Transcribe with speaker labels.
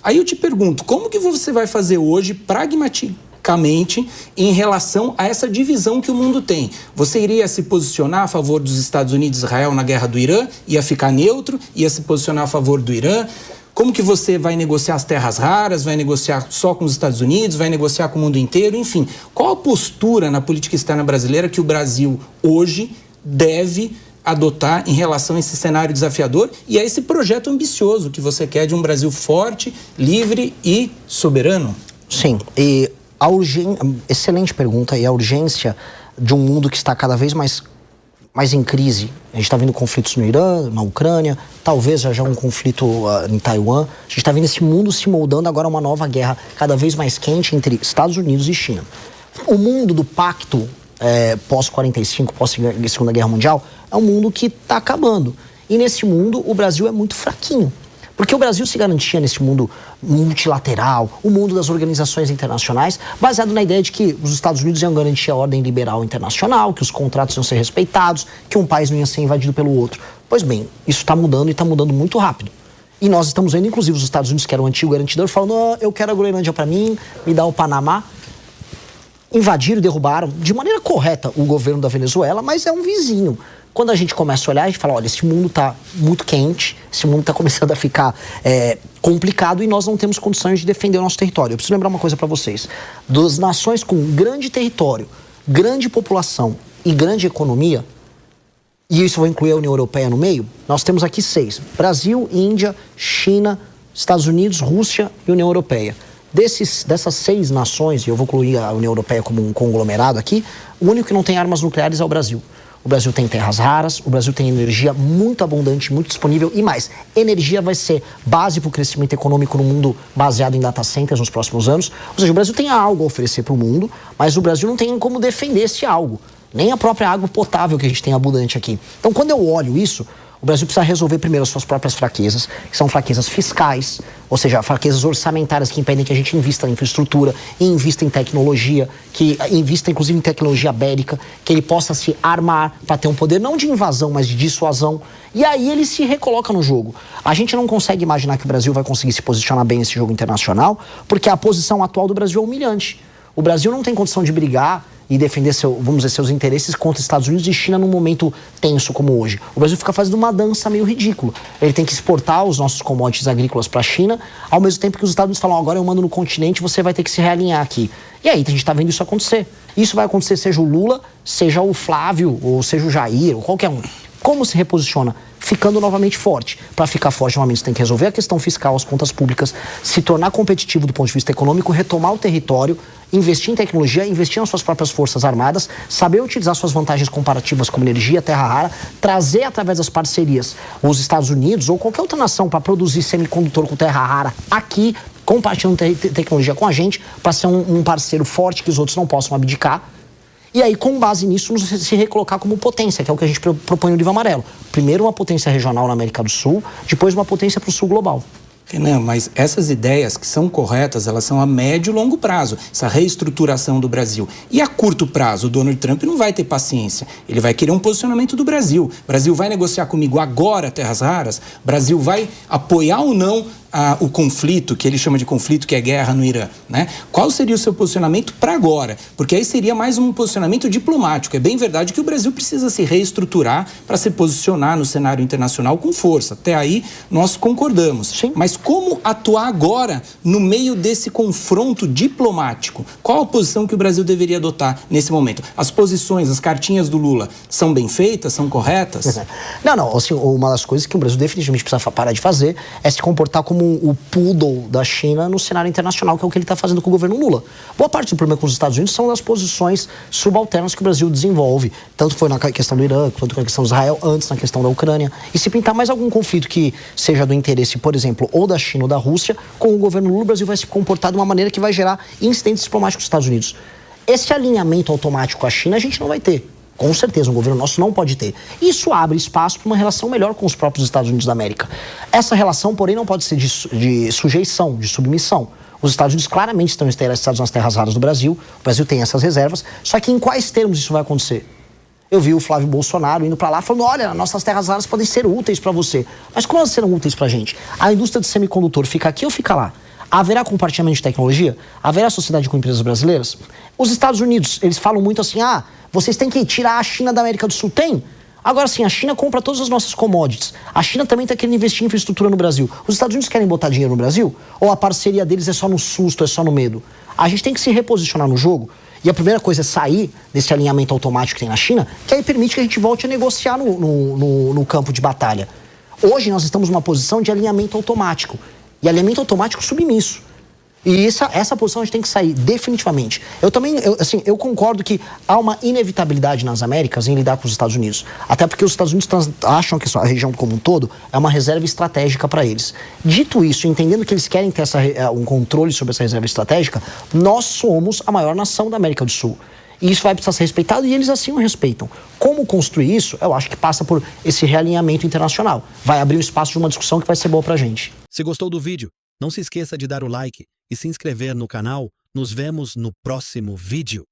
Speaker 1: Aí eu te pergunto, como que você vai fazer hoje, pragmaticamente, em relação a essa divisão que o mundo tem? Você iria se posicionar a favor dos Estados Unidos e Israel na guerra do Irã? Ia ficar neutro? Ia se posicionar a favor do Irã? Como que você vai negociar as terras raras? Vai negociar só com os Estados Unidos? Vai negociar com o mundo inteiro? Enfim, qual a postura na política externa brasileira que o Brasil hoje deve adotar em relação a esse cenário desafiador e a esse projeto ambicioso que você quer de um Brasil forte, livre e soberano?
Speaker 2: Sim, e excelente pergunta, e a urgência de um mundo que está cada vez mais em crise. A gente está vendo conflitos no Irã, na Ucrânia, talvez já um conflito em Taiwan. A gente está vendo esse mundo se moldando agora uma nova guerra cada vez mais quente entre Estados Unidos e China. O mundo do pacto pós-45, pós-Segunda Guerra Mundial, é um mundo que está acabando. E nesse mundo o Brasil é muito fraquinho. Porque o Brasil se garantia nesse mundo multilateral, o mundo das organizações internacionais, baseado na ideia de que os Estados Unidos iam garantir a ordem liberal internacional, que os contratos iam ser respeitados, que um país não ia ser invadido pelo outro. Pois bem, isso está mudando e está mudando muito rápido. E nós estamos vendo, inclusive, os Estados Unidos, que era o antigo garantidor, falando, oh, eu quero a Groenlândia para mim, me dá o Panamá. Invadiram e derrubaram, de maneira correta, o governo da Venezuela, mas é um vizinho. Quando a gente começa a olhar, a gente fala, olha, esse mundo está muito quente, esse mundo está começando a ficar complicado e nós não temos condições de defender o nosso território. Eu preciso lembrar uma coisa para vocês. Das nações com grande território, grande população e grande economia, e isso vai incluir a União Europeia no meio, nós temos aqui 6. Brasil, Índia, China, Estados Unidos, Rússia e União Europeia. Dessas 6 nações, e eu vou incluir a União Europeia como um conglomerado aqui, o único que não tem armas nucleares é o Brasil. O Brasil tem terras raras, o Brasil tem energia muito abundante, muito disponível e mais. Energia vai ser base para o crescimento econômico no mundo baseado em data centers nos próximos anos. Ou seja, o Brasil tem algo a oferecer para o mundo, mas o Brasil não tem como defender esse algo. Nem a própria água potável que a gente tem abundante aqui. Então, quando eu olho isso, o Brasil precisa resolver primeiro as suas próprias fraquezas, que são fraquezas fiscais, ou seja, fraquezas orçamentárias que impedem que a gente invista em infraestrutura, invista em tecnologia, que invista inclusive em tecnologia bélica, que ele possa se armar para ter um poder não de invasão, mas de dissuasão. E aí ele se recoloca no jogo. A gente não consegue imaginar que o Brasil vai conseguir se posicionar bem nesse jogo internacional, porque a posição atual do Brasil é humilhante. O Brasil não tem condição de brigar e defender, seus interesses contra Estados Unidos e China num momento tenso como hoje. O Brasil fica fazendo uma dança meio ridícula. Ele tem que exportar os nossos commodities agrícolas para a China, ao mesmo tempo que os Estados Unidos falam, agora eu mando no continente, você vai ter que se realinhar aqui. E aí a gente está vendo isso acontecer. Isso vai acontecer seja o Lula, seja o Flávio, ou seja o Jair, ou qualquer um. Como se reposiciona? Ficando novamente forte. Para ficar forte, novamente, você tem que resolver a questão fiscal, as contas públicas, se tornar competitivo do ponto de vista econômico, retomar o território, investir em tecnologia, investir nas suas próprias forças armadas, saber utilizar suas vantagens comparativas como energia, terra rara, trazer através das parcerias os Estados Unidos ou qualquer outra nação para produzir semicondutor com terra rara aqui, compartilhando tecnologia com a gente, para ser um parceiro forte que os outros não possam abdicar. E aí, com base nisso, se recolocar como potência, que é o que a gente propõe no Livro Amarelo. Primeiro uma potência regional na América do Sul, depois uma potência para o Sul global.
Speaker 1: Renan, mas essas ideias que são corretas, elas são a médio e longo prazo, essa reestruturação do Brasil. E a curto prazo, o Donald Trump não vai ter paciência. Ele vai querer um posicionamento do Brasil. O Brasil vai negociar comigo agora terras raras? O Brasil vai apoiar ou não o conflito, que ele chama de conflito, que é guerra no Irã, né? Qual seria o seu posicionamento para agora? Porque aí seria mais um posicionamento diplomático. É bem verdade que o Brasil precisa se reestruturar para se posicionar no cenário internacional com força. Até aí nós concordamos.
Speaker 2: Sim.
Speaker 1: Mas como atuar agora no meio desse confronto diplomático? Qual a posição que o Brasil deveria adotar nesse momento? As posições, as cartinhas do Lula são bem feitas, são corretas?
Speaker 2: Não, assim, uma das coisas que o Brasil definitivamente precisa parar de fazer é se comportar como o poodle da China no cenário internacional, que é o que ele está fazendo com o governo Lula. Boa parte do problema com os Estados Unidos são das posições subalternas que o Brasil desenvolve. Tanto foi na questão do Irã, quanto na questão de Israel, antes na questão da Ucrânia. E se pintar mais algum conflito que seja do interesse, por exemplo, ou da China ou da Rússia, com o governo Lula, o Brasil vai se comportar de uma maneira que vai gerar incidentes diplomáticos dos Estados Unidos. Esse alinhamento automático com a China a gente não vai ter. Com certeza, um governo nosso não pode ter. Isso abre espaço para uma relação melhor com os próprios Estados Unidos da América. Essa relação, porém, não pode ser de sujeição, de submissão. Os Estados Unidos claramente estão interessados nas terras raras do Brasil. O Brasil tem essas reservas. Só que em quais termos isso vai acontecer? Eu vi o Flávio Bolsonaro indo para lá falando, olha, nossas terras raras podem ser úteis para você. Mas como elas serão úteis para a gente? A indústria de semicondutor fica aqui ou fica lá? Haverá compartilhamento de tecnologia? Haverá sociedade com empresas brasileiras? Os Estados Unidos, eles falam muito assim, vocês têm que tirar a China da América do Sul. Tem. Agora sim, a China compra todas as nossas commodities. A China também está querendo investir em infraestrutura no Brasil. Os Estados Unidos querem botar dinheiro no Brasil? Ou a parceria deles é só no susto, é só no medo? A gente tem que se reposicionar no jogo. E a primeira coisa é sair desse alinhamento automático que tem na China, que aí permite que a gente volte a negociar no campo de batalha. Hoje nós estamos numa posição de alinhamento automático. E alinhamento automático submisso. E essa posição a gente tem que sair definitivamente. Eu concordo que há uma inevitabilidade nas Américas em lidar com os Estados Unidos. Até porque os Estados Unidos acham que a região como um todo é uma reserva estratégica para eles. Dito isso, entendendo que eles querem ter um controle sobre essa reserva estratégica, nós somos a maior nação da América do Sul. E isso vai precisar ser respeitado e eles assim o respeitam. Como construir isso? Eu acho que passa por esse realinhamento internacional. Vai abrir um espaço de uma discussão que vai ser boa pra gente.
Speaker 3: Se gostou do vídeo, não se esqueça de dar o like e se inscrever no canal. Nos vemos no próximo vídeo.